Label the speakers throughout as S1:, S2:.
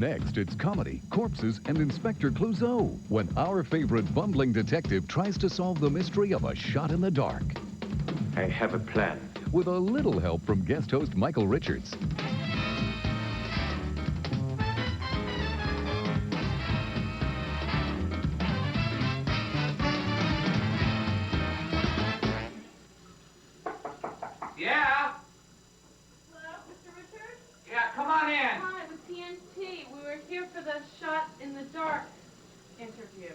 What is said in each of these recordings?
S1: Next, it's comedy, corpses, and Inspector Clouseau when our favorite bumbling detective tries to solve the mystery of a shot in the dark.
S2: I have a plan.
S1: With a little help from guest host Michael Richards.
S3: Yeah?
S4: Hello, Mr. Richards?
S3: Yeah, come on in.
S4: Hi, with TNT. We were here for the Shot in the Dark interview.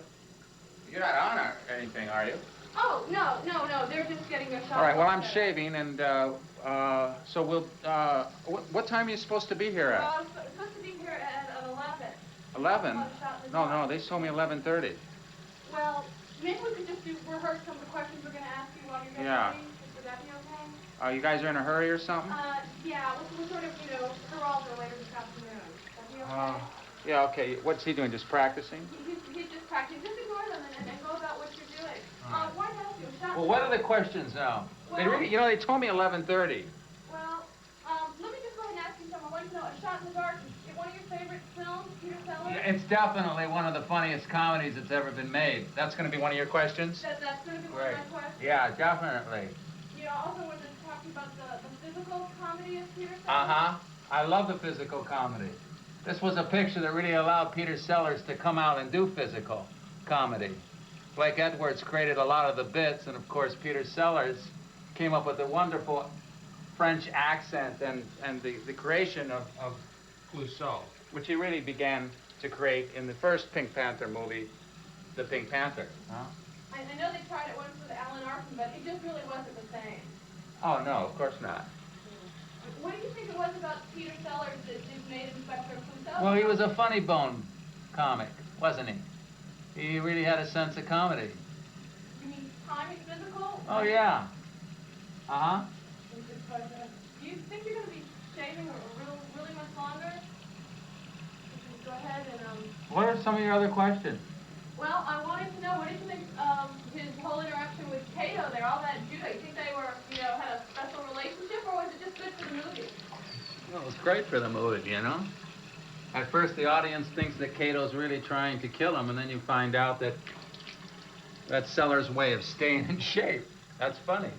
S3: You're not on or anything, are you?
S4: Oh, no. They're just getting their shot.
S3: All right, well, I'm shaving, and so we'll, what time are you supposed to be here at?
S4: I'm supposed to be here at 11.
S3: 11?
S4: Shot in the
S3: No,
S4: dark.
S3: they told me 11:30.
S4: Well, maybe we could just rehearse some of the questions we're going to ask you while you're getting
S3: Yeah.
S4: ready. Would that be okay?
S3: You guys are in a hurry or something?
S4: Yeah, we'll sort of, corral for later this afternoon. Would that be okay?
S3: Yeah, okay. What's he doing, just practicing?
S4: He's just practicing. Just ignore them and go about what you're doing. Why not ask you a shot?
S3: Well, what are the questions now?
S4: Well,
S3: they told me 11:30.
S4: Well, let me just go ahead and ask you something. I want to know, A Shot in the Dark, is one of your favorite films, Peter Sellers?
S3: It's definitely one of the funniest comedies that's ever been made. That's going to be one of your questions?
S4: That's going to be one of my questions?
S3: Yeah, definitely.
S4: Also wanted to talk to you about the physical comedy of Peter Sellers.
S3: I love the physical comedy. This was a picture that really allowed Peter Sellers to come out and do physical comedy. Blake Edwards created a lot of the bits, and of course Peter Sellers came up with a wonderful French accent and the creation of Clouseau, which he really began to create in the first Pink Panther movie, The Pink Panther.
S4: I know they tried it once with Alan Arkin, but it just really wasn't the same.
S3: Oh, no, of course not.
S4: What do you think it was about Peter Sellers that made Inspector Clouseau?
S3: Well, he was a funny bone comic, wasn't he? He really had a sense of comedy.
S4: You mean timing physical?
S3: Oh, yeah.
S4: Do you think you're going to be shaving really much longer? Go ahead and,
S3: What are some of your other questions?
S4: Well, I wanted to know, what did you think of his whole interaction with Kato there, all that judo? You think they were, had a special relationship, or was it just good for the movie?
S3: Well, it was great for the movie, At first, the audience thinks that Kato's really trying to kill him, and then you find out that that's Sellers' way of staying in shape. That's funny.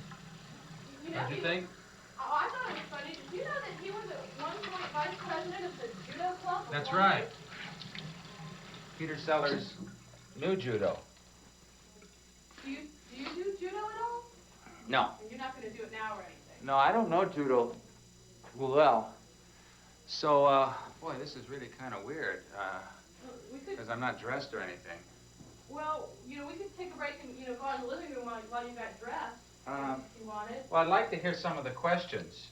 S3: Don't you think?
S4: Oh, I thought it was funny. Did you know that he was at one point vice president of the judo club?
S3: That's right. Peter Sellers knew judo.
S4: Do you do judo at all?
S3: No.
S4: You're not going to do it now or anything?
S3: No, I don't know judo well. So, boy, this is really kind of weird, because I'm not dressed or anything.
S4: Well, we could take a break and, go out in the living room while you got dressed, if you wanted.
S3: Well, I'd like to hear some of the questions,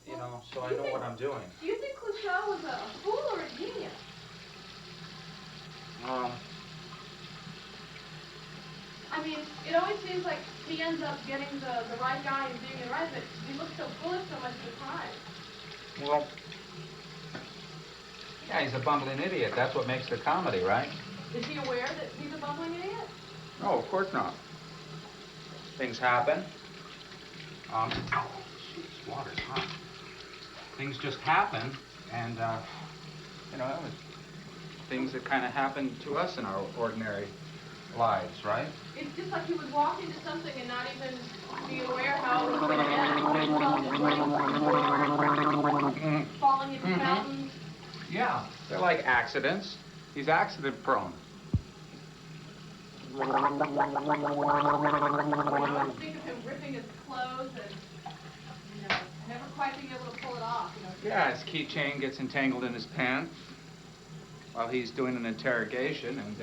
S4: Well,
S3: so I know what I'm doing.
S4: Do you think Clouseau was a fool or a genius? I mean, it always seems like he ends up getting the right guy and being the right, but he looks so foolish so much of the time.
S3: Well, yeah, he's a bumbling idiot. That's what makes the comedy, right?
S4: Is he aware that he's a bumbling idiot?
S3: No, of course not. Things happen. This water's hot. Things just happen, and, things that kind of happen to us in our ordinary lives, right?
S4: It's just like he would walk into something and not even be aware how it was going to end. Falling into mountains.
S3: Yeah, they're like accidents. He's accident prone.
S4: I think of him ripping his clothes and, never quite being able to pull it off.
S3: Yeah, his keychain gets entangled in his pants while he's doing an interrogation, and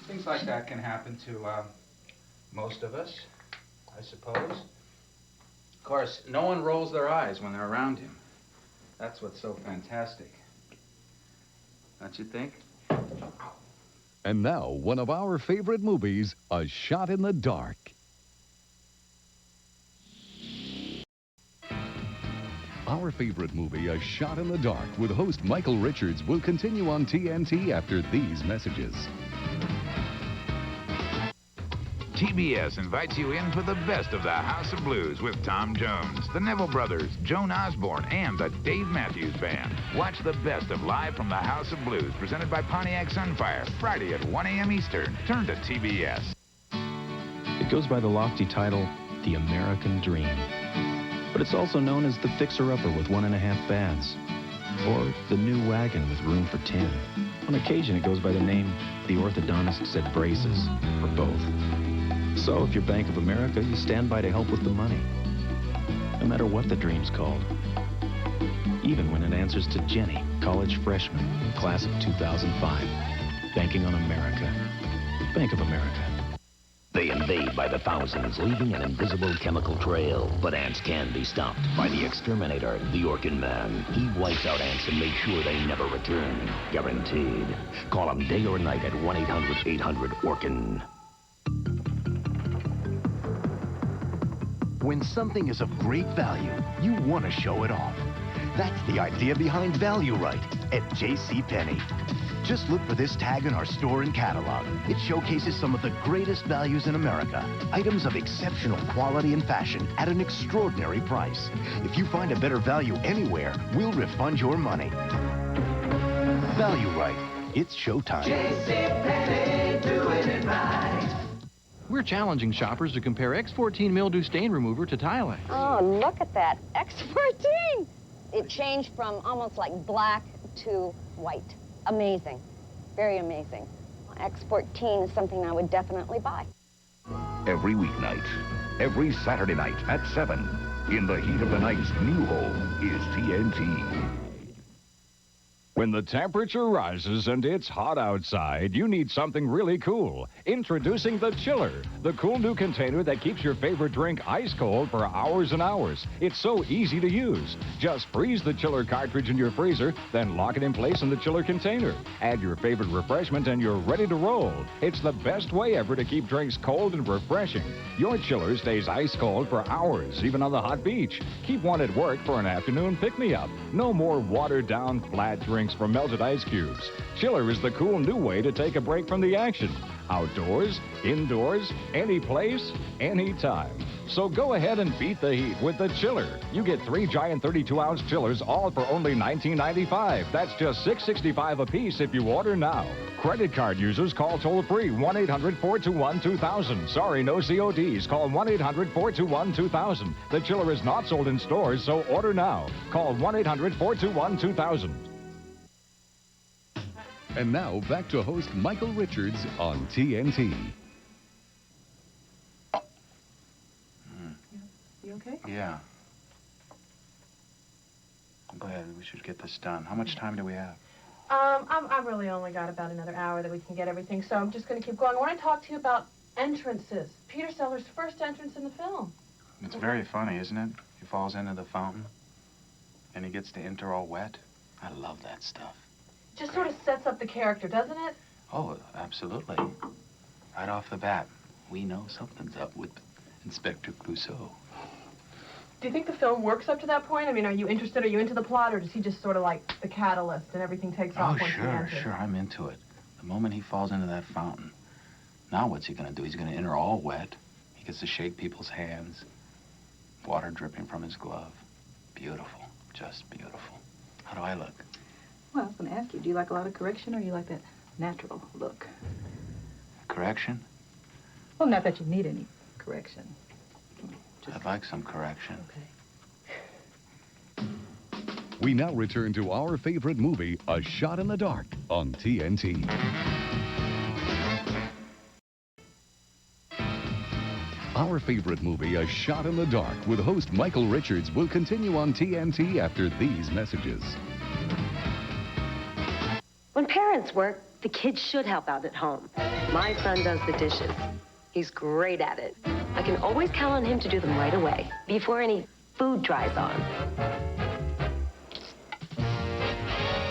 S3: things like that can happen to most of us, I suppose. Of course, no one rolls their eyes when they're around him. That's what's so fantastic. Don't you think?
S1: And now, one of our favorite movies, A Shot in the Dark. Our favorite movie, A Shot in the Dark, with host Michael Richards, will continue on TNT after these messages.
S5: TBS invites you in for the best of the House of Blues with Tom Jones, the Neville Brothers, Joan Osborne, and the Dave Matthews Band. Watch the best of Live from the House of Blues, presented by Pontiac Sunfire, Friday at 1 a.m. Eastern. Turn to TBS.
S6: It goes by the lofty title, The American Dream. But it's also known as the fixer-upper with 1.5 baths, or the new wagon with room for 10. On occasion, it goes by the name, The Orthodontist Said Braces, or both. So if you're Bank of America, you stand by to help with the money, no matter what the dream's called. Even when it answers to Jenny, college freshman, class of 2005. Banking on America. Bank of America.
S7: They invade by the thousands, leaving an invisible chemical trail. But ants can be stopped by the exterminator, the Orkin man. He wipes out ants and makes sure they never return. Guaranteed. Call him day or night at 1-800-800-ORKIN.
S8: When something is of great value, you want to show it off. That's the idea behind Value Right at JCPenney. Just look for this tag in our store and catalog. It showcases some of the greatest values in America. Items of exceptional quality and fashion at an extraordinary price. If you find a better value anywhere, we'll refund your money. Value Right. It's showtime.
S9: JCPenney, doing it right.
S10: We're challenging shoppers to compare X14 mildew stain remover to Tylex.
S11: Oh, look at that. X14! It changed from almost like black to white. Amazing. Very amazing. X14 is something I would definitely buy.
S12: Every weeknight, every Saturday night at 7, in the heat of the night's new home is TNT.
S13: When the temperature rises and it's hot outside, you need something really cool. Introducing the Chiller, the cool new container that keeps your favorite drink ice cold for hours and hours. It's so easy to use. Just freeze the Chiller cartridge in your freezer, then lock it in place in the Chiller container. Add your favorite refreshment and you're ready to roll. It's the best way ever to keep drinks cold and refreshing. Your Chiller stays ice cold for hours, even on the hot beach. Keep one at work for an afternoon pick-me-up. No more watered-down flat drinks from melted ice cubes. Chiller is the cool new way to take a break from the action. Outdoors, indoors, any place, anytime. So go ahead and beat the heat with the Chiller. You get 3 giant 32-ounce chillers, all for only $19.95. That's just $6.65 a piece if you order now. Credit card users, call toll-free 1-800-421-2000. Sorry, no CODs. Call 1-800-421-2000. The Chiller is not sold in stores, so order now. Call 1-800-421-2000.
S1: And now, back to host Michael Richards on TNT.
S14: You okay?
S15: Yeah. I'm glad we should get this done. How much time do we have?
S14: I've really only got about another hour that we can get everything, so I'm just going to keep going. I want to talk to you about entrances. Peter Sellers' first entrance in the film.
S15: It's very funny, isn't it? He falls into the fountain, and he gets to enter all wet. I love that stuff.
S14: Just sort of sets up the character, doesn't it?
S15: Oh, absolutely. Right off the bat, we know something's up with Inspector Clouseau.
S14: Do you think the film works up to that point? I mean, are you interested? Are you into the plot, or does he just sort of like the catalyst and everything takes off once he enters?
S15: Sure, I'm into it. The moment he falls into that fountain, now what's he gonna do? He's gonna enter all wet. He gets to shake people's hands. Water dripping from his glove. Beautiful, just beautiful. How do I look?
S16: Well, I was going to ask you, do you like a lot of correction, or you like that natural look?
S15: Correction?
S16: Well, not that you need any correction.
S15: I'd like some correction.
S1: Okay. We now return to our favorite movie, A Shot in the Dark, on TNT. Our favorite movie, A Shot in the Dark, with host Michael Richards, will continue on TNT after these messages.
S17: When parents work, the kids should help out at home. My son does the dishes. He's great at it. I can always count on him to do them right away, before any food dries on.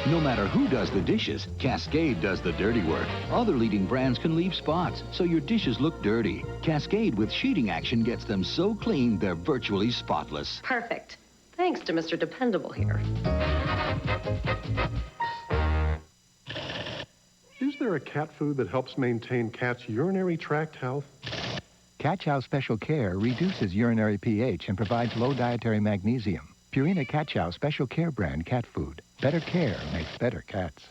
S18: No matter who does the dishes, Cascade does the dirty work. Other leading brands can leave spots, so your dishes look dirty. Cascade with sheeting action gets them so clean, they're virtually spotless.
S17: Perfect. Thanks to Mr. Dependable here.
S19: Is there a cat food that helps maintain cats' urinary tract health? Chow Special Care reduces urinary pH and provides low dietary magnesium. Purina Chow Special Care brand cat food. Better care makes better cats.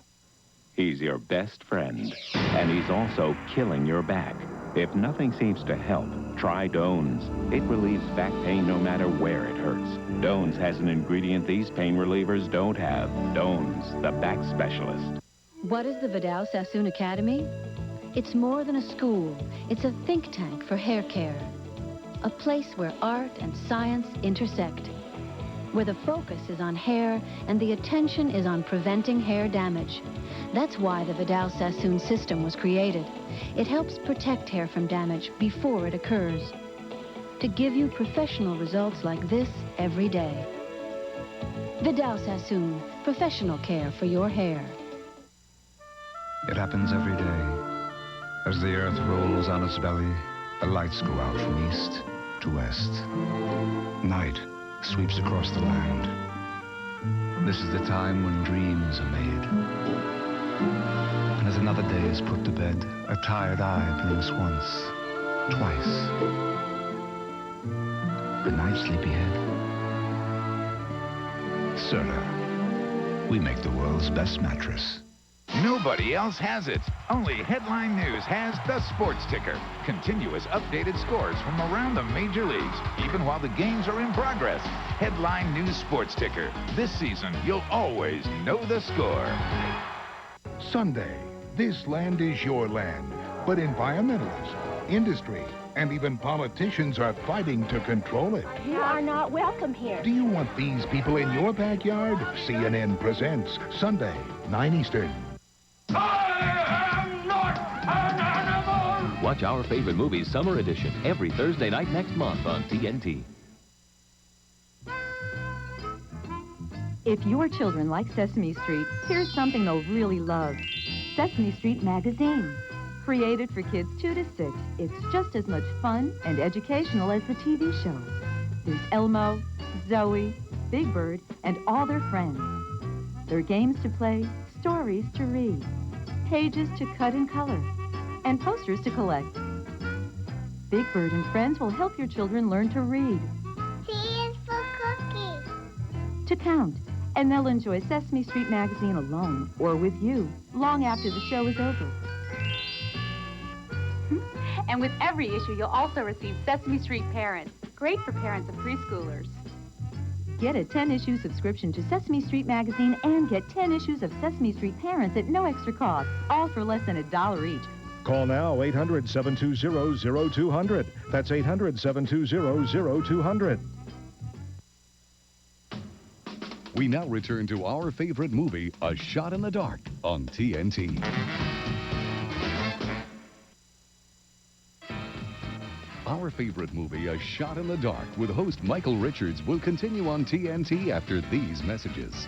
S20: He's your best friend, and he's also killing your back. If nothing seems to help, try Doan's. It relieves back pain no matter where it hurts. Doan's has an ingredient these pain relievers don't have. Doan's, the back specialist.
S21: What is the Vidal Sassoon Academy? It's more than a school. It's a think tank for hair care. A place where art and science intersect. Where the focus is on hair and the attention is on preventing hair damage. That's why the Vidal Sassoon system was created. It helps protect hair from damage before it occurs. To give you professional results like this every day. Vidal Sassoon, professional care for your hair.
S22: It happens every day. As the earth rolls on its belly, the lights go out from east to west. Night sweeps across the land. This is the time when dreams are made. And as another day is put to bed, a tired eye blinks once, twice. Good night, sleepyhead. Serta. We make the world's best mattress.
S5: Nobody else has it. Only Headline News has the SportsTicker. Continuous updated scores from around the major leagues, even while the games are in progress. Headline News SportsTicker. This season, you'll always know the score.
S23: Sunday, this land is your land, but environmentalists, industry, and even politicians are fighting to control it.
S24: You are not welcome here.
S23: Do you want these people in your backyard? CNN presents Sunday, 9 Eastern.
S25: Watch Our Favorite Movies Summer Edition every Thursday night next month on TNT.
S26: If your children like Sesame Street, here's something they'll really love. Sesame Street Magazine. Created for kids 2 to 6, it's just as much fun and educational as the TV show. There's Elmo, Zoe, Big Bird, and all their friends. There are games to play, stories to read, pages to cut and color, and posters to collect. Big Bird and friends will help your children learn to read.
S24: C is for cookie.
S26: To count. And they'll enjoy Sesame Street Magazine alone or with you long after the show is over.
S27: And with every issue, you'll also receive Sesame Street Parents. Great for parents of preschoolers.
S26: Get a 10-issue subscription to Sesame Street Magazine and get 10 issues of Sesame Street Parents at no extra cost, all for less than $1 each.
S28: Call now, 800-720-0200. That's 800-720-0200.
S1: We now return to our favorite movie, A Shot in the Dark, on TNT. Our favorite movie, A Shot in the Dark, with host Michael Richards, will continue on TNT after these messages.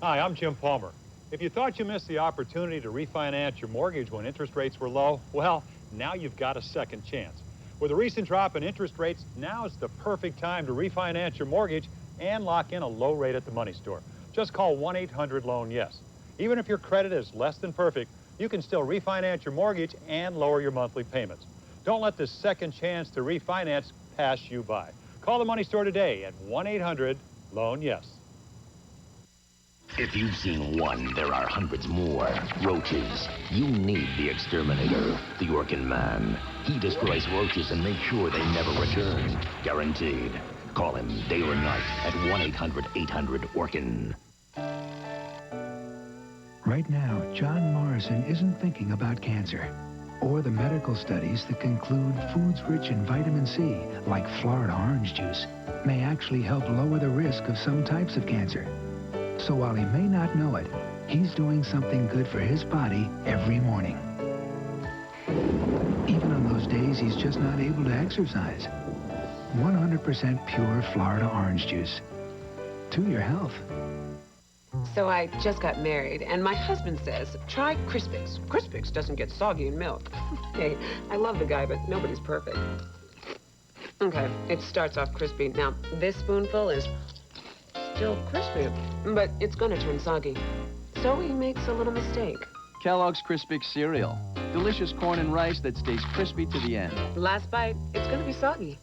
S29: Hi, I'm Jim Palmer. If you thought you missed the opportunity to refinance your mortgage when interest rates were low, well, now you've got a second chance. With a recent drop in interest rates, now is the perfect time to refinance your mortgage and lock in a low rate at the money store. Just call 1-800-LOAN-YES. Even if your credit is less than perfect, you can still refinance your mortgage and lower your monthly payments. Don't let this second chance to refinance pass you by. Call the money store today at 1-800-LOAN-YES.
S7: If you've seen one, there are hundreds more. Roaches. You need the exterminator, the Orkin man. He destroys roaches and makes sure they never return. Guaranteed. Call him day or night at 1-800-800-ORKIN.
S30: Right now, John Morrison isn't thinking about cancer or the medical studies that conclude foods rich in vitamin C, like Florida orange juice, may actually help lower the risk of some types of cancer. So while he may not know it, he's doing something good for his body every morning. Even on those days he's just not able to exercise. 100% pure Florida orange juice. To your health.
S31: So I just got married, and my husband says, try Crispix. Crispix doesn't get soggy in milk. Hey, I love the guy, but nobody's perfect. Okay, it starts off crispy. Now, this spoonful is still crispy, but it's gonna turn soggy. So he makes a little mistake.
S2: Kellogg's Crispix cereal. Delicious corn and rice that stays crispy to the end.
S31: The last bite, it's gonna be soggy.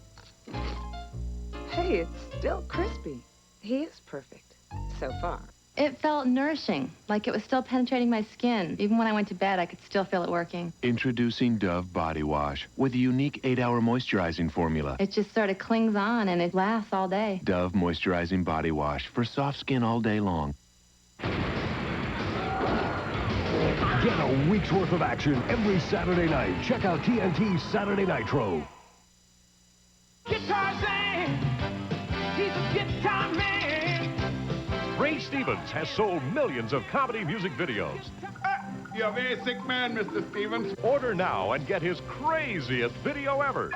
S3: Hey, it's still crispy.
S31: He is perfect. So far.
S21: It felt nourishing, like it was still penetrating my skin. Even when I went to bed, I could still feel it working.
S20: Introducing Dove Body Wash with a unique 8-hour moisturizing formula.
S21: It just sort of clings on and it lasts all day.
S20: Dove Moisturizing Body Wash for soft skin all day long.
S4: Get a week's worth of action every Saturday night. Check out TNT Saturday Nitro.
S6: Guitar Zane, he's a guitar man.
S8: Ray Stevens has sold millions of comedy music videos.
S9: You're a very sick man, Mr. Stevens.
S8: Order now and get his craziest video ever.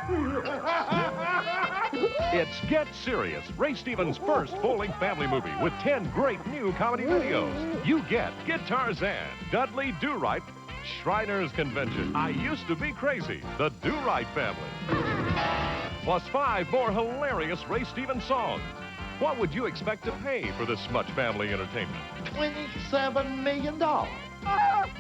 S8: It's Get Serious, Ray Stevens' first full-length family movie with 10 great new comedy videos. You get Guitar Zan, Dudley Do-Right, Shriners Convention, I Used to Be Crazy, The Do-Right Family. Plus 5 more hilarious Ray Stevens songs. What would you expect to pay for this much family entertainment?
S10: $27 million.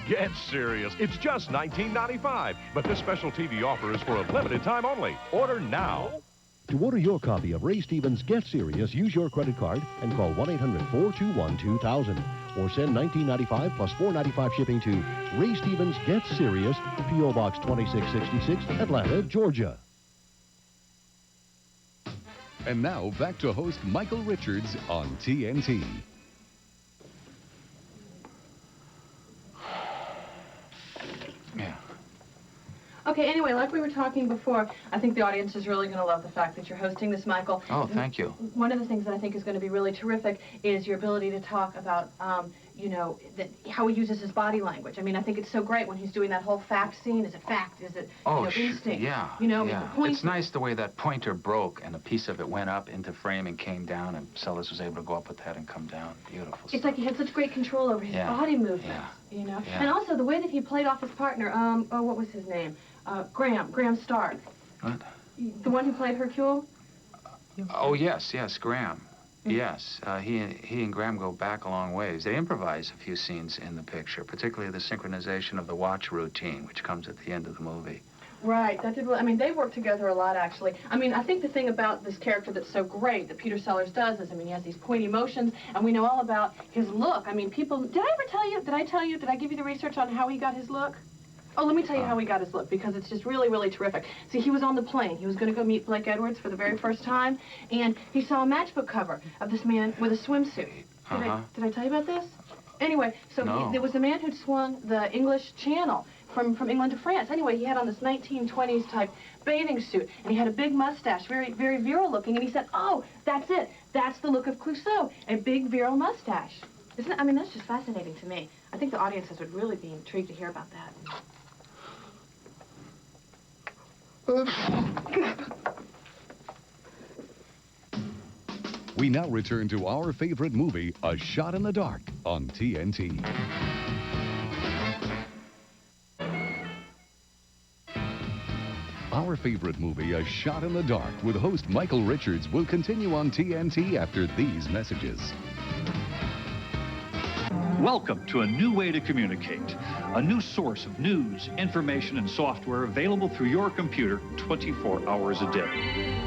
S8: Get serious. It's just $19.95. But this special TV offer is for a limited time only. Order now.
S4: To order your copy of Ray Stevens' Get Serious, use your credit card and call 1-800-421-2000 or send $19.95 plus $4.95 shipping to Ray Stevens' Get Serious, P.O. Box 2666, Atlanta, Georgia.
S1: And now, back to host Michael Richards on TNT.
S15: Yeah.
S14: Okay, anyway, like we were talking before, I think the audience is really going to love the fact that you're hosting this, Michael.
S15: Oh, thank you.
S14: One of the things that I think is going to be really terrific is your ability to talk about, you know, how he uses his body language. I mean, I think it's so great when he's doing that whole fact scene. Is it fact? Is it instinct?
S15: Yeah.
S14: You know,
S15: yeah.
S14: the point.
S15: It's nice the way that pointer broke and a piece of it went up into frame and came down, and Sellers was able to go up with that and come down. Beautiful stuff.
S14: It's like he had such great control over his body movements, you know?
S15: Yeah.
S14: And also the way that he played off his partner, what was his name? Graham Stark.
S15: What?
S14: The one who played Hercule?
S15: Oh, yes, Graham. Yes, he and Graham go back a long ways. They improvise a few scenes in the picture, particularly the synchronization of the watch routine, which comes at the end of the movie.
S14: Right, that did. I mean, they work together a lot, actually. I mean, I think the thing about this character that's so great that Peter Sellers does is, I mean, he has these pointy motions, and we know all about his look. I mean, people. Did I ever tell you? Did I give you the research on how he got his look? Oh, let me tell you how he got his look, because it's just really, really terrific. See, he was on the plane. He was going to go meet Blake Edwards for the very first time, and he saw a matchbook cover of this man with a swimsuit. Did I tell you about this? Anyway, so there was a man who'd swung the English Channel from England to France. Anyway, he had on this 1920s type bathing suit, and he had a big mustache, very, very virile looking, and he said, oh, that's it. That's the look of Clouseau, a big virile mustache. Isn't it? I mean, that's just fascinating to me. I think the audiences would really be intrigued to hear about that.
S1: We now return to our favorite movie, A Shot in the Dark, on TNT. Our favorite movie, A Shot in the Dark, with host Michael Richards, will continue on TNT after these messages.
S11: Welcome to a new way to communicate. A new source of news, information, and software available through your computer 24 hours a day.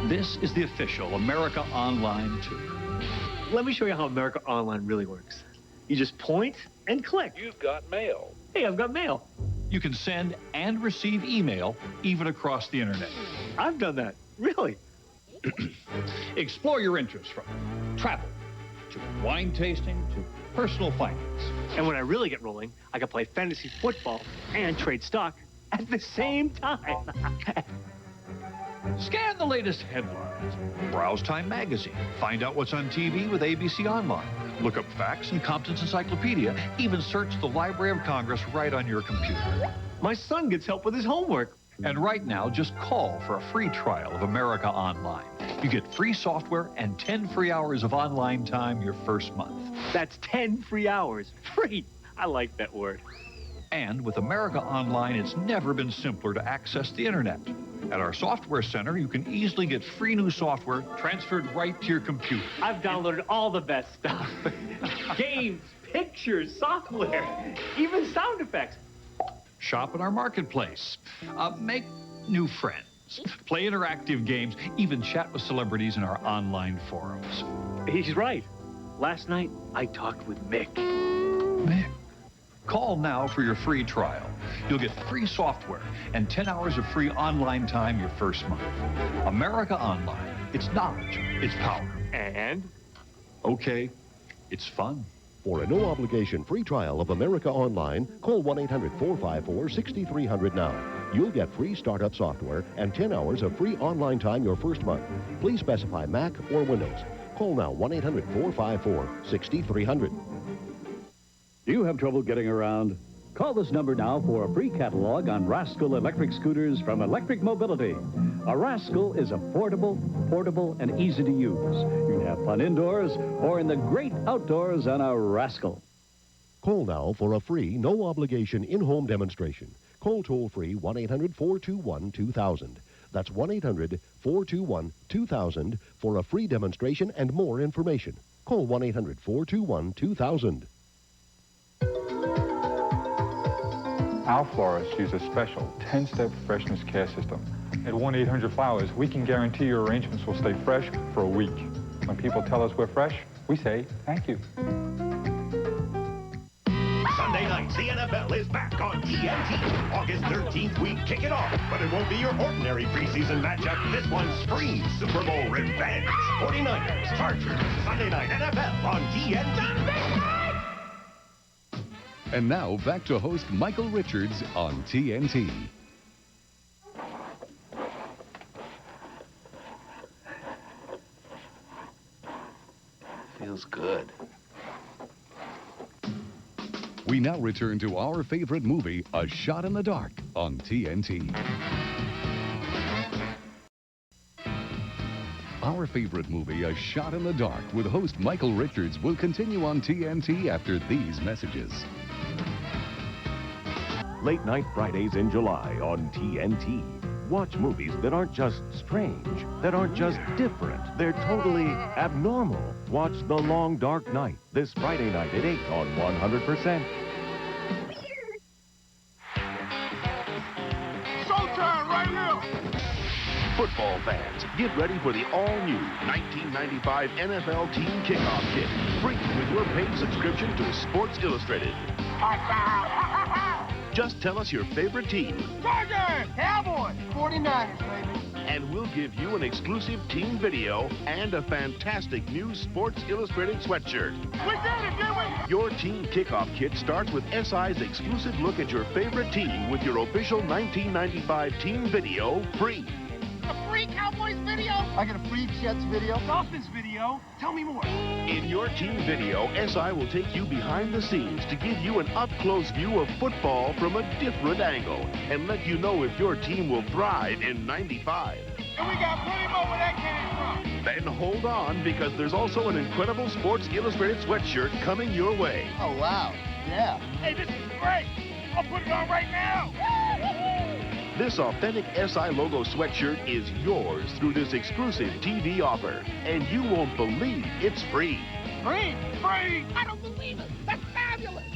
S11: This is the official America Online Tour.
S12: Let me show you how America Online really works. You just point and click.
S11: You've got mail.
S12: Hey, I've got mail.
S11: You can send and receive email even across the internet.
S12: I've done that. Really?
S11: Explore your interests from travel to wine tasting to personal finance.
S12: And when I really get rolling, I can play fantasy football and trade stock at the same time.
S11: Scan the latest headlines. Browse Time Magazine. Find out what's on TV with ABC Online. Look up facts in Compton's Encyclopedia. Even search the Library of Congress right on your computer.
S12: My son gets help with his homework.
S11: And right now, just call for a free trial of America Online. You get free software and 10 free hours of online time your first month.
S12: That's 10 free hours. Free. I like that word.
S11: And with America Online, it's never been simpler to access the internet. At our software center, you can easily get free new software transferred right to your computer.
S12: I've downloaded all the best stuff. Games, pictures, software, even sound effects.
S11: shop in our marketplace, make new friends, play interactive games, even chat with celebrities in our online forums.
S12: He's right. Last night, I talked with Mick.
S11: Mick. Call now for your free trial. You'll get free software and 10 hours of free online time your first month. America Online. It's knowledge. It's power.
S12: And?
S11: Okay, it's fun.
S4: For a no-obligation free trial of America Online, call 1-800-454-6300 now. You'll get free startup software and 10 hours of free online time your first month. Please specify Mac or Windows. Call now 1-800-454-6300.
S5: Do you have trouble getting around? Call this number now for a free catalog on Rascal electric scooters from Electric Mobility. A Rascal is affordable, portable, and easy to use. You can have fun indoors or in the great outdoors on a Rascal.
S4: Call now for a free, no-obligation in-home demonstration. Call toll-free 1-800-421-2000. That's 1-800-421-2000 for a free demonstration and more information. Call 1-800-421-2000.
S13: Our florists use a special 10-step freshness care system. At 1-800-Flowers, we can guarantee your arrangements will stay fresh for a week. When people tell us we're fresh, we say thank you.
S16: Sunday nights, the NFL is back on TNT. August 13th, we kick it off, but it won't be your ordinary preseason matchup. This one screams Super Bowl revenge. 49ers, Chargers, Sunday night NFL on TNT.
S1: And now, back to host Michael Richards on TNT.
S15: Feels good.
S1: We now return to our favorite movie, A Shot in the Dark, on TNT. Our favorite movie, A Shot in the Dark, with host Michael Richards, will continue on TNT after these messages.
S17: Late night Fridays in July on TNT. Watch movies that aren't just strange, that aren't just different. They're totally abnormal. Watch The Long Dark Night this Friday night at 8 on 100%.
S9: Showtime right here!
S17: Football fans, get ready for the all-new 1995 NFL Team Kickoff Kit. Free with your paid subscription to Sports Illustrated. Just tell us your favorite team.
S9: Chargers! Cowboys! 49ers, baby.
S17: And we'll give you an exclusive team video and a fantastic new Sports Illustrated sweatshirt.
S9: We did it, did we?
S17: Your Team Kickoff Kit starts with SI's exclusive look at your favorite team with your official 1995 team video free.
S9: A free Cowboys video? I get a free Jets video. Dolphins video? Tell me more.
S17: In your team video, SI will take you behind the scenes to give you an up-close view of football from a different angle and let you know if your team will thrive in 95.
S9: And we got plenty more where that came from.
S17: Then hold on, because there's also an incredible Sports Illustrated sweatshirt coming your way.
S9: Oh, wow. Yeah. Hey, this is great. I'll put it on right now.
S17: This authentic SI logo sweatshirt is yours through this exclusive TV offer. And you won't believe it's free.
S9: Free? Free? I don't believe it. That's fabulous.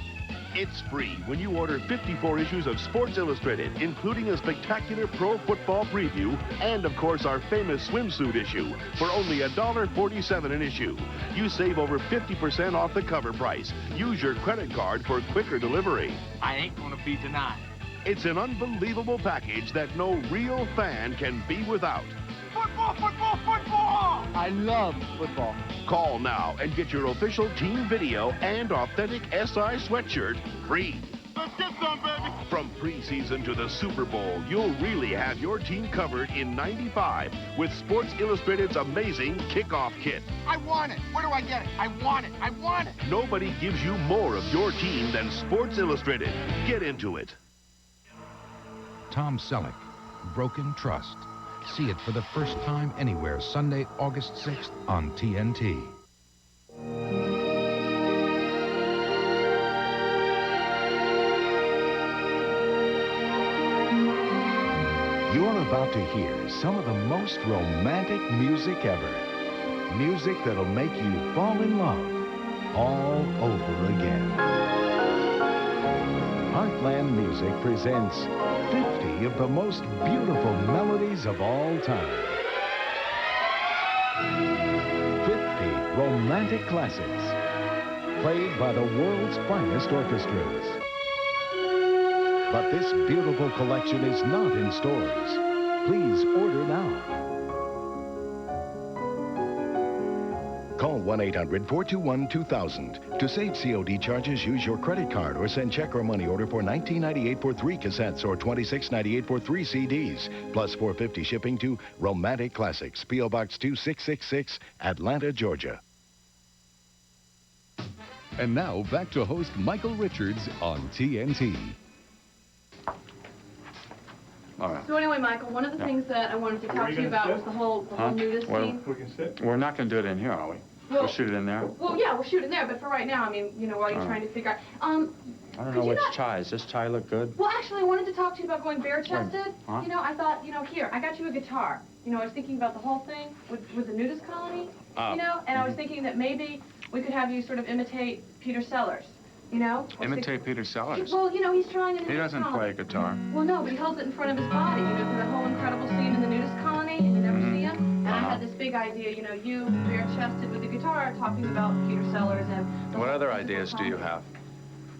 S17: It's free when you order 54 issues of Sports Illustrated, including a spectacular pro football preview and, of course, our famous swimsuit issue for only $1.47 an issue. You save over 50% off the cover price. Use your credit card for quicker delivery.
S9: I ain't gonna be denied.
S17: It's an unbelievable package that no real fan can be without.
S9: Football, football, football! I love football.
S17: Call now and get your official team video and authentic SI sweatshirt free.
S9: Let's get some, baby.
S17: From preseason to the Super Bowl, you'll really have your team covered in 95 with Sports Illustrated's amazing kickoff kit.
S9: I want it. Where do I get it? I want it. I want it.
S17: Nobody gives you more of your team than Sports Illustrated. Get into it.
S18: Tom Selleck, Broken Trust. See it for the first time anywhere Sunday, August 6th on TNT.
S19: You're about to hear some of the most romantic music ever. Music that'll make you fall in love all over again. Heartland Music presents 50 of the most beautiful melodies of all time. 50 romantic classics played by the world's finest orchestras. But this beautiful collection is not in stores. Please order now. Call 1-800-421-2000. To save COD charges, use your credit card or send check or money order for $19.98 for 3 cassettes or $26.98 for 3 CDs, plus $4.50 shipping to Romantic Classics, P.O. Box 2666, Atlanta, Georgia.
S1: And now, back to host Michael Richards on TNT.
S15: All right.
S14: So anyway, Michael, one of the things that I wanted to talk to you about was the whole nudist scene.
S15: We can sit. We're not going to do it in here, are we?
S14: Well,
S15: we'll shoot it in there.
S14: Well, yeah, we're shooting there, but for right now, I mean, you know, while you're trying to figure out.
S15: I don't know which tie. Does this tie look good?
S14: Well, actually, I wanted to talk to you about going bare-chested.
S15: Huh?
S14: You know, I thought, you know, here, I got you a guitar. You know, I was thinking about the whole thing with the nudist colony, you know, and I was thinking that maybe we could have you sort of imitate Peter Sellers. You know?
S15: Imitate Peter Sellers?
S14: Well, you know, he's trying in the
S15: He doesn't play guitar.
S14: Well, no, but he holds it in front of his body, you know, for the whole incredible scene in the nudist colony, and you never see him. And I had this big idea, you know, you bare-chested with the guitar talking about Peter Sellers and...
S15: What other ideas do you have?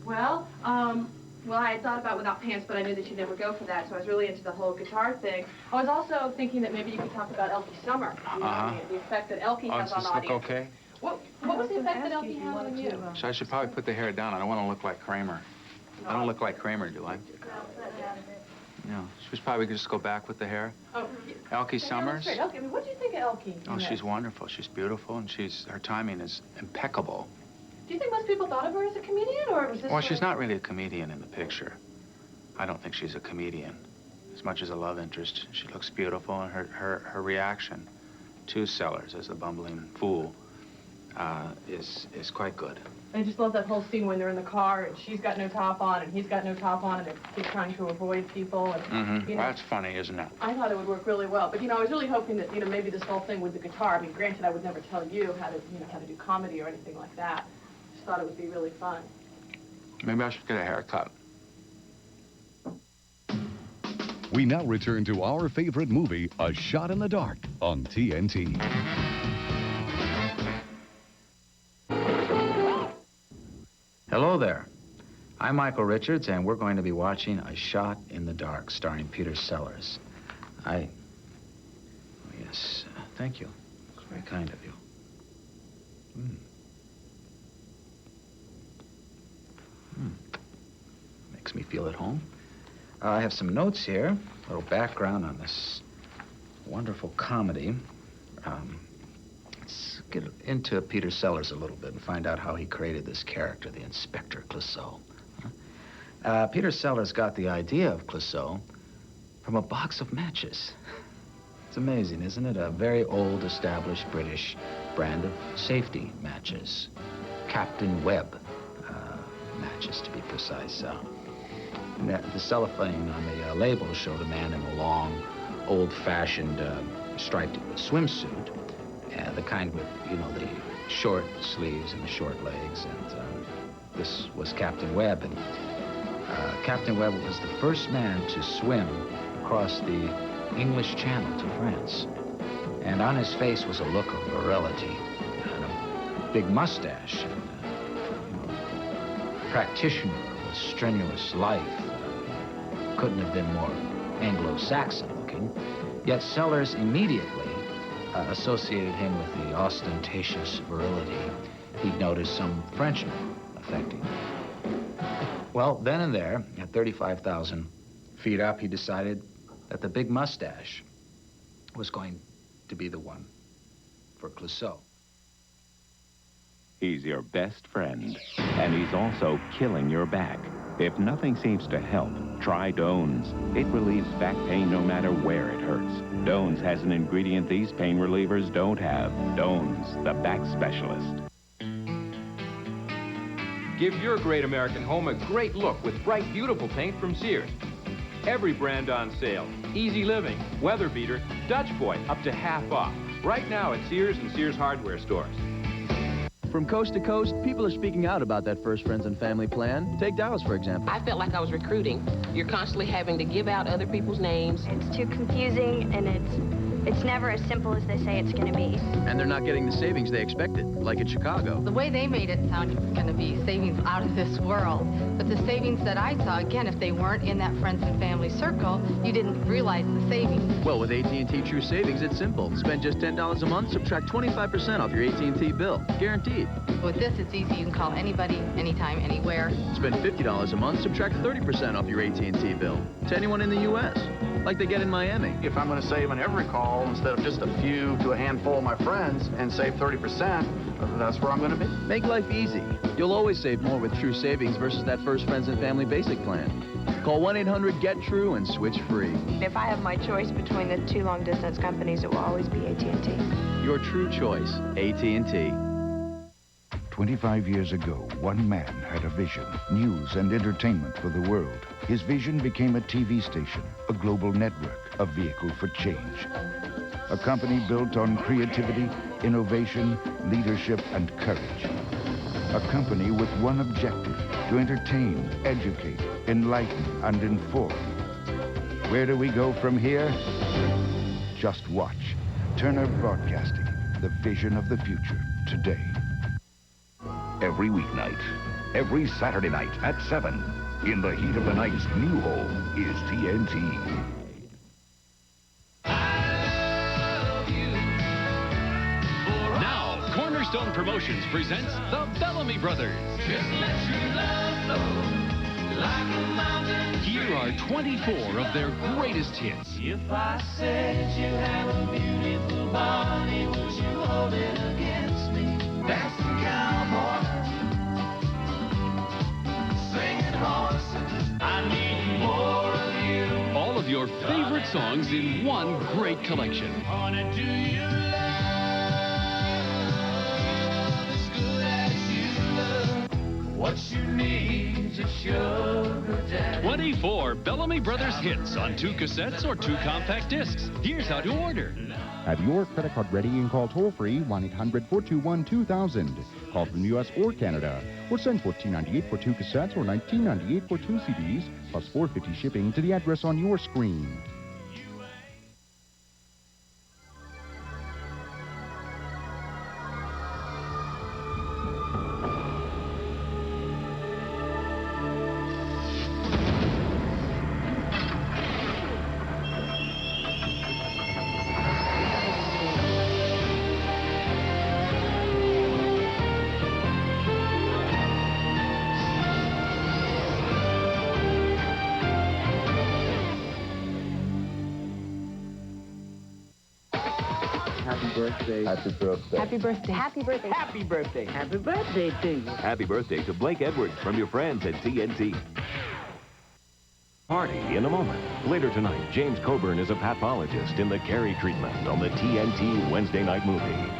S14: Well, I had thought about without pants, but I knew that you'd never go for that, so I was really into the whole guitar thing. I was also thinking that maybe you could talk about Elkie Summer, you know, the effect that Elkie has on
S15: does this look
S14: audience.
S15: okay?
S14: What was the effect that Elkie had on you?
S15: So I should probably put the hair down. I don't want to look like Kramer. I don't look like Kramer, do I? No. She's probably just go back with the hair.
S14: Oh,
S15: Elkie Summers?
S14: Elkie, I mean, what do you think of Elkie?
S15: Oh, she's wonderful. She's beautiful, and her timing is impeccable.
S14: Do you think most people thought of her as a comedian, or was this...
S15: Well, she's not really a comedian in the picture. I don't think she's a comedian. As much as a love interest, she looks beautiful, and her reaction to Sellers as a bumbling fool is quite good.
S14: I just love that whole scene when they're in the car and she's got no top on and he's got no top on and they keep trying to avoid people. And, you know,
S15: That's funny, isn't it?
S14: I thought it would work really well. But, you know, I was really hoping that, you know, maybe this whole thing with the guitar, I mean, granted, I would never tell you how to do comedy or anything like that. I just thought it would be really fun.
S15: Maybe I should get a haircut.
S1: We now return to our favorite movie, A Shot in the Dark, on TNT.
S15: Hello there. I'm Michael Richards, and we're going to be watching A Shot in the Dark, starring Peter Sellers. Yes, thank you. It's very kind of you. Makes me feel at home. I have some notes here, a little background on this wonderful comedy. Let's get into Peter Sellers a little bit and find out how he created this character, the Inspector Clouseau. Peter Sellers got the idea of Clouseau from a box of matches. It's amazing, isn't it? A very old, established British brand of safety matches. Captain Webb matches, to be precise. The cellophane on the label showed a man in a long, old-fashioned striped swimsuit, the kind with, you know, the short sleeves and the short legs, and this was Captain Webb. And Captain Webb was the first man to swim across the English Channel to France. And on his face was a look of virility and a big mustache, and practitioner of a strenuous life. Couldn't have been more Anglo-Saxon looking. Yet Sellers immediately associated him with the ostentatious virility he'd noticed some Frenchmen affecting. Well, then and there, at 35,000 feet up, he decided that the big mustache was going to be the one for Clouseau.
S20: He's your best friend, and he's also killing your back. If nothing seems to help, try Doan's. It relieves back pain no matter where it hurts. Doan's has an ingredient these pain relievers don't have. Doan's, the back specialist.
S2: Give your great American home a great look with bright, beautiful paint from Sears. Every brand on sale. Easy Living, Weather Beater, Dutch Boy, up to half off. Right now at Sears and Sears hardware stores.
S3: From coast to coast, people are speaking out about that First Friends and Family plan. Take Dallas, for example.
S7: I felt like I was recruiting. You're constantly having to give out other people's names.
S22: It's too confusing, and it's never as simple as they say it's going to be.
S3: And they're not getting the savings they expected, like in Chicago.
S23: The way they made it sound going to be savings out of this world. But the savings that I saw, again, if they weren't in that friends and family circle, you didn't realize the savings.
S3: Well, with AT&T True Savings, it's simple. Spend just $10 a month, subtract 25% off your AT&T bill. Guaranteed.
S23: With this, it's easy. You can call anybody, anytime, anywhere.
S3: Spend $50 a month, subtract 30% off your AT&T bill. To anyone in the U.S., like they get in Miami.
S24: If I'm going to save on every call instead of just a few to a handful of my friends and save 30%, that's where I'm going to be.
S3: Make life easy. You'll always save more with True Savings versus that First Friends and Family Basic plan. Call 1-800-GET-TRUE and switch free.
S22: If I have my choice between the two long-distance companies, it will always be AT&T.
S3: Your true choice, AT&T.
S25: 25 years ago, one man had a vision, news and entertainment for the world. His vision became a TV station, a global network, a vehicle for change. A company built on creativity, innovation, leadership, and courage. A company with one objective, to entertain, educate, enlighten, and inform. Where do we go from here? Just watch. Turner Broadcasting, the vision of the future, today.
S26: Every weeknight, every Saturday night at 7, in the heat of the night's new home is TNT.
S27: Now, Cornerstone Promotions presents the Bellamy Brothers. Just let your love flow like a mountain. Here are 24 of their greatest hits.
S6: If I said you have a beautiful body, would you hold it against me? Dancing cowboy, singing horses, I need more of you.
S27: All of your favorite songs in one great collection.
S6: Honey, do you love as good as you love? What you need is sugar daddy.
S27: 24 Bellamy Brothers hits on 2 cassettes or 2 compact discs. Here's how to order.
S28: Have your credit card ready and call toll-free 1-800-421-2000. Call from the U.S. or Canada. Or send $14.98 for 2 cassettes or $19.98 for 2 CDs, plus $4.50 shipping to the address on your screen.
S29: Happy birthday.
S22: Happy birthday. Happy birthday.
S29: Happy birthday.
S22: Happy birthday to you.
S30: Happy birthday to Blake Edwards from your friends at TNT. Party in a moment. Later tonight, James Coburn is a pathologist in the Carey treatment on the TNT Wednesday night movie.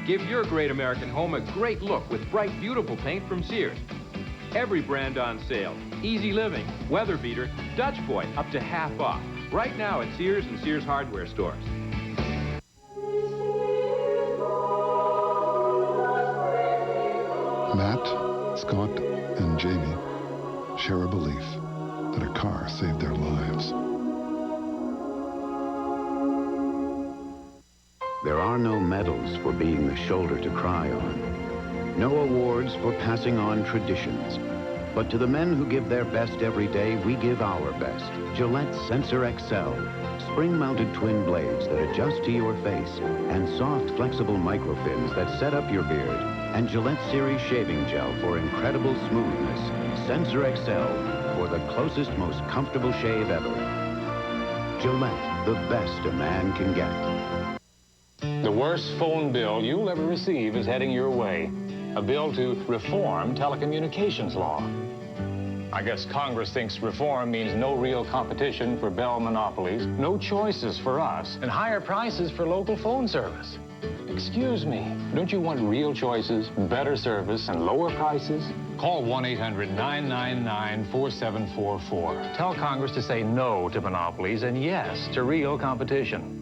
S2: Give your great American home a great look with bright, beautiful paint from Sears. Every brand on sale. Easy Living, Weather Beater, Dutch Boy, up to half off. Right now at Sears and Sears hardware stores.
S31: Matt, Scott, and Jamie share a belief that a car saved their lives.
S32: There are no medals for being the shoulder to cry on. No awards for passing on traditions. But to the men who give their best every day, we give our best. Gillette Sensor XL. Spring-mounted twin blades that adjust to your face. And soft, flexible microfins that set up your beard. And Gillette Series shaving gel for incredible smoothness. Sensor XL for the closest, most comfortable shave ever. Gillette, the best a man can get.
S33: The worst phone bill you'll ever receive is heading your way. A bill to reform telecommunications law. I guess Congress thinks reform means no real competition for Bell monopolies, no choices for us, and higher prices for local phone service. Excuse me, don't you want real choices, better service, and lower prices? Call 1-800-999-4744. Tell Congress to say no to monopolies and yes to real competition.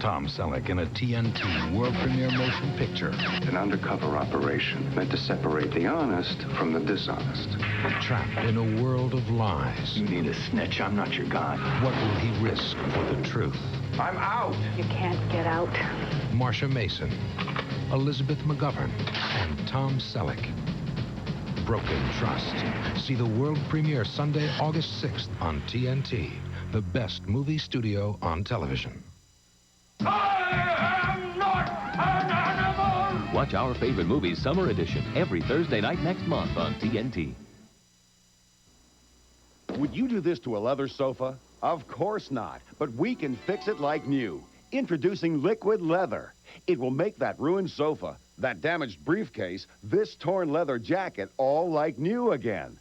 S4: Tom Selleck in a TNT world premiere motion picture.
S5: An undercover operation meant to separate the honest from the dishonest.
S4: Trapped in a world of lies.
S5: You need a snitch. I'm not your guy.
S4: What will he risk for the truth?
S5: I'm out.
S22: You can't get out.
S4: Marsha Mason, Elizabeth McGovern, and Tom Selleck. Broken Trust. See the world premiere Sunday, August 6th on TNT, the best movie studio on television.
S6: I am not an animal!
S30: Watch Our Favorite Movies Summer Edition every Thursday night next month on TNT.
S8: Would you do this to a leather sofa? Of course not, but we can fix it like new. Introducing Liquid Leather. It will make that ruined sofa, that damaged briefcase, this torn leather jacket all like new again.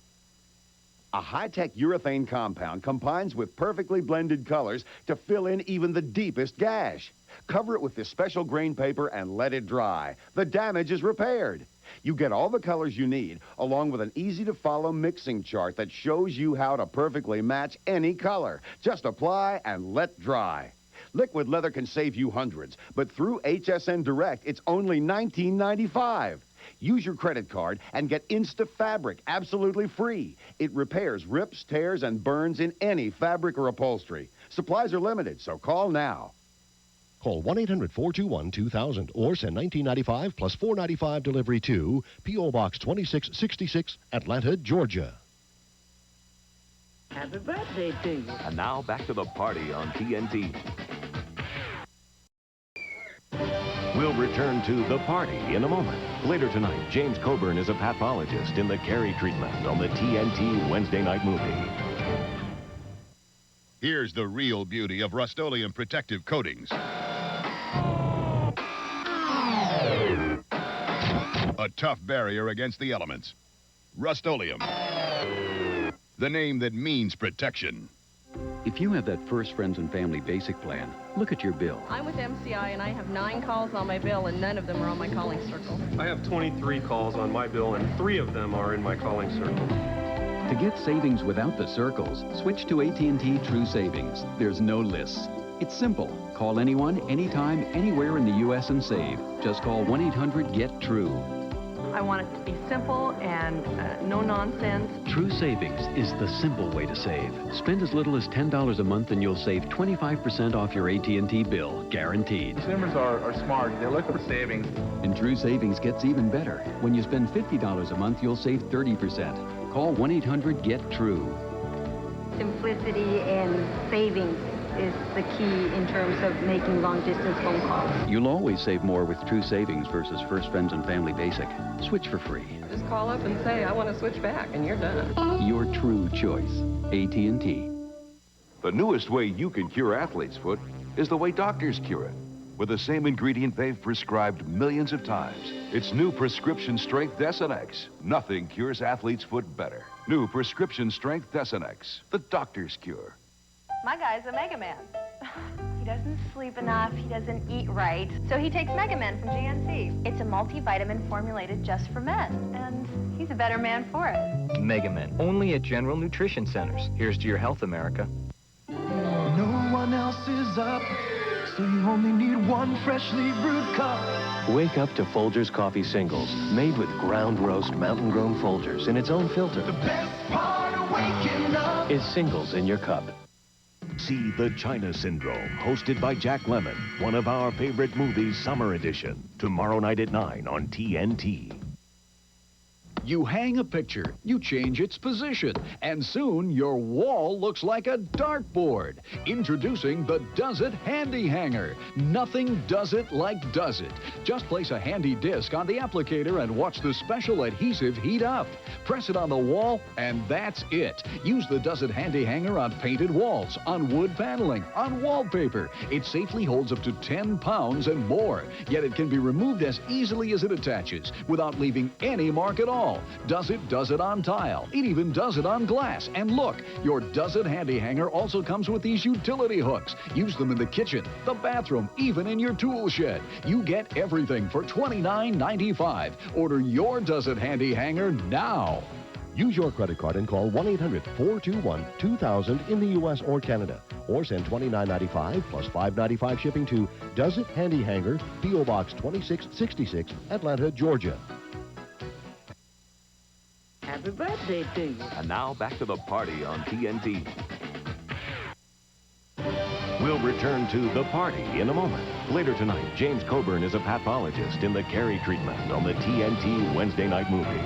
S8: A high-tech urethane compound combines with perfectly blended colors to fill in even the deepest gash. Cover it with this special grain paper and let it dry. The damage is repaired. You get all the colors you need, along with an easy-to-follow mixing chart that shows you how to perfectly match any color. Just apply and let dry. Liquid Leather can save you hundreds, but through HSN Direct, it's only $19.95. Use your credit card and get Insta-Fabric absolutely free. It repairs rips, tears, and burns in any fabric or upholstery. Supplies are limited, so call now.
S9: Call 1-800-421-2000 or send $19.95 plus $4.95 delivery to P.O. Box 2666, Atlanta, Georgia.
S10: Happy birthday to you.
S30: And now back to the party on TNT. We'll return to the party in a moment. Later tonight, James Coburn is a pathologist in the Carey treatment on the TNT Wednesday night movie.
S11: Here's the real beauty of Rust-Oleum protective coatings. A tough barrier against the elements. Rust-Oleum. The name that means protection.
S12: If you have that First Friends and Family Basic Plan, look at your bill.
S7: I'm with MCI, and I have 9 calls on my bill, and none of them are on my calling circle.
S13: I have 23 calls on my bill, and 3 of them are in my calling circle.
S12: To get savings without the circles, switch to AT&T True Savings. There's no lists. It's simple. Call anyone, anytime, anywhere in the U.S. and save. Just call 1-800-GET-TRUE.
S16: I want it to be simple and no nonsense.
S12: True Savings is the simple way to save. Spend as little as $10 a month and you'll save 25% off your AT&T bill, guaranteed.
S24: Consumers are smart. They look for savings.
S12: And True Savings gets even better. When you spend $50 a month, you'll save 30%. Call 1-800-GET-TRUE.
S22: Simplicity and savings is the key in terms of making long-distance phone calls.
S12: You'll always save more with True Savings versus First Friends and Family Basic. Switch for free.
S7: Just call up and say, I want to switch back, and you're done.
S12: Your true choice. AT&T.
S26: The newest way you can cure athlete's foot is the way doctors cure it. With the same ingredient they've prescribed millions of times. It's new prescription strength Desonex. Nothing cures athlete's foot better. New prescription strength Desonex. The doctor's cure.
S22: My guy's a Mega Man. He doesn't sleep enough, he doesn't eat right, so he takes Mega Man from GNC. It's a multivitamin formulated just for men, and he's a better man for it.
S17: Mega Man, only at General Nutrition Centers. Here's to your health, America.
S6: No one else is up, so you only need one freshly brewed cup.
S30: Wake up to Folgers Coffee Singles, made with ground roast mountain-grown Folgers in its own filter.
S6: The best part of waking up
S30: is Singles in your cup. See The China Syndrome, hosted by Jack Lemmon, one of Our Favorite Movies Summer Edition, tomorrow night at 9 on TNT.
S18: You hang a picture, you change its position, and soon your wall looks like a dartboard. Introducing the Does It Handy Hanger. Nothing does it like Does It. Just place a handy disc on the applicator and watch the special adhesive heat up. Press it on the wall, and that's it. Use the Does It Handy Hanger on painted walls, on wood paneling, on wallpaper. It safely holds up to 10 pounds and more, yet it can be removed as easily as it attaches without leaving any mark at all. Does it on tile. It even does it on glass. And look, your Does It Handy Hanger also comes with these utility hooks. Use them in the kitchen, the bathroom, even in your tool shed. You get everything for $29.95. Order your Does It Handy Hanger now.
S9: Use your credit card and call 1-800-421-2000 in the U.S. or Canada. Or send $29.95 plus $5.95 shipping to Does It Handy Hanger, P.O. Box 2666, Atlanta, Georgia.
S1: Happy birthday to you.
S30: And now back to the party on TNT. We'll return to the party in a moment. Later tonight, James Coburn is a pathologist in the Carey treatment on the TNT Wednesday night movie.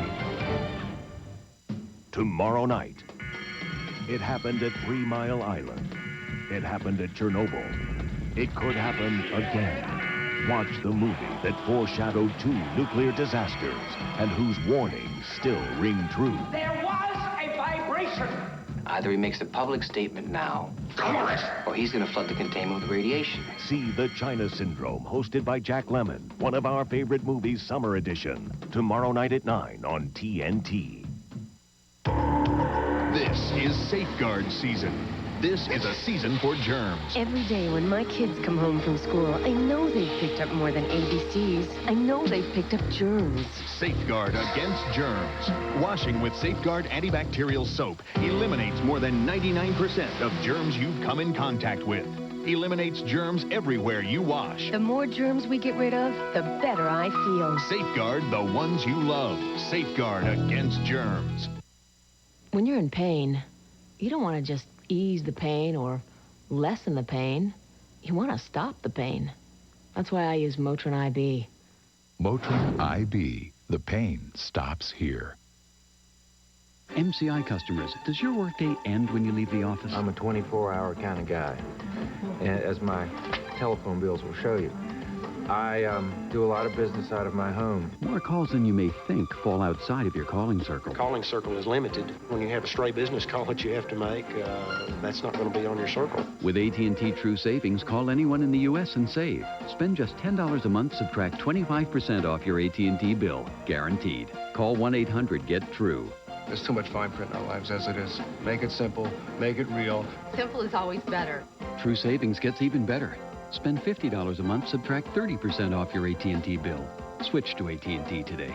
S30: Tomorrow night, it happened at 3 Mile Island. It happened at Chernobyl. It could happen again. Watch the movie that foreshadowed 2 nuclear disasters and whose warnings still ring true.
S3: There was a vibration.
S10: Either he makes a public statement now, or he's going to flood the containment with radiation.
S30: See The China Syndrome, hosted by Jack Lemmon, one of our favorite movies, Summer Edition. Tomorrow night at 9 on TNT.
S14: This is safeguard season. This is a season for germs.
S15: Every day when my kids come home from school, I know they've picked up more than ABCs. I know they've picked up germs.
S14: Safeguard against germs. Washing with Safeguard antibacterial soap eliminates more than 99% of germs you've come in contact with. Eliminates germs everywhere you wash.
S15: The more germs we get rid of, the better I feel.
S14: Safeguard the ones you love. Safeguard against germs.
S19: When you're in pain, you don't want to just ease the pain or lessen the pain. You want to stop the pain. That's why I use Motrin IB.
S20: Motrin IB. The pain stops here.
S12: MCI customers, does your workday end when you leave the office?
S17: I'm a 24-hour kind of guy, as my telephone bills will show you. I do a lot of business out of my home.
S12: More calls than you may think fall outside of your calling circle.
S21: Calling circle is limited. When you have a stray business call that you have to make, that's not going to be on your circle.
S12: With AT&T True Savings, call anyone in the U.S. and save. Spend just $10 a month, subtract 25% off your AT&T bill. Guaranteed. Call 1-800-GET-TRUE.
S23: There's too much fine print in our lives as it is. Make it simple. Make it real.
S7: Simple is always better.
S12: True Savings gets even better. Spend $50 a month, subtract 30% off your AT&T bill. Switch to AT&T today.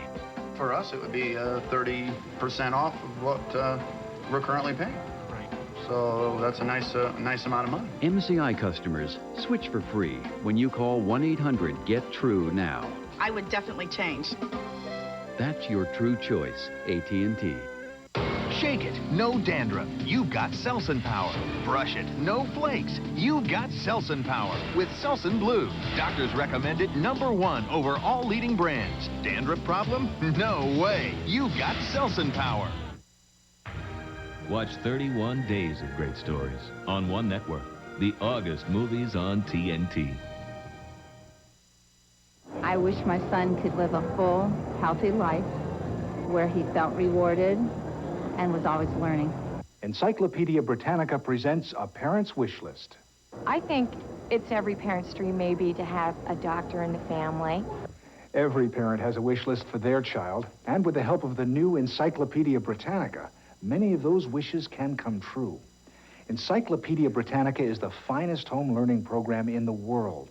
S24: For us, it would be 30% off of what we're currently paying. Right. So that's a nice amount of money.
S12: MCI customers, switch for free when you call 1-800-GET-TRUE now.
S25: I would definitely change.
S12: That's your true choice, AT&T.
S27: Shake it, no dandruff. You've got Selsun Power. Brush it, no flakes. You've got Selsun Power with Selsun Blue. Doctors recommend it #1 over all leading brands. Dandruff problem? No way. You've got Selsun Power.
S28: Watch 31 days of great stories on one network. The August movies on TNT.
S29: I wish my son could live a full, healthy life where he felt rewarded and was always learning.
S34: Encyclopedia Britannica presents A Parent's Wish List.
S22: I think it's every parent's dream maybe to have a doctor in the family.
S34: Every parent has a wish list for their child, and with the help of the new Encyclopedia Britannica, many of those wishes can come true. Encyclopedia Britannica is the finest home learning program in the world.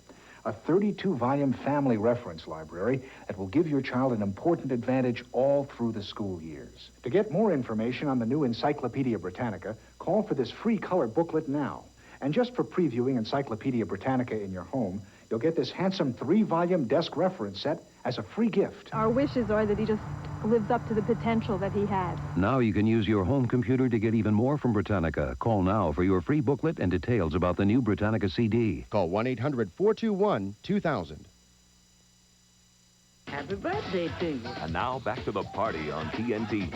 S34: A 32-volume family reference library that will give your child an important advantage all through the school years. To get more information on the new Encyclopedia Britannica, call for this free color booklet now. And just for previewing Encyclopedia Britannica in your home, you'll get this handsome 3-volume desk reference set as a free gift.
S35: Our wishes are that he just lives up to the potential that he has.
S36: Now you can use your home computer to get even more from Britannica. Call now for your free booklet and details about the new Britannica CD.
S37: Call 1-800-421-2000.
S1: Happy birthday to you.
S30: And now back to the party on TNT.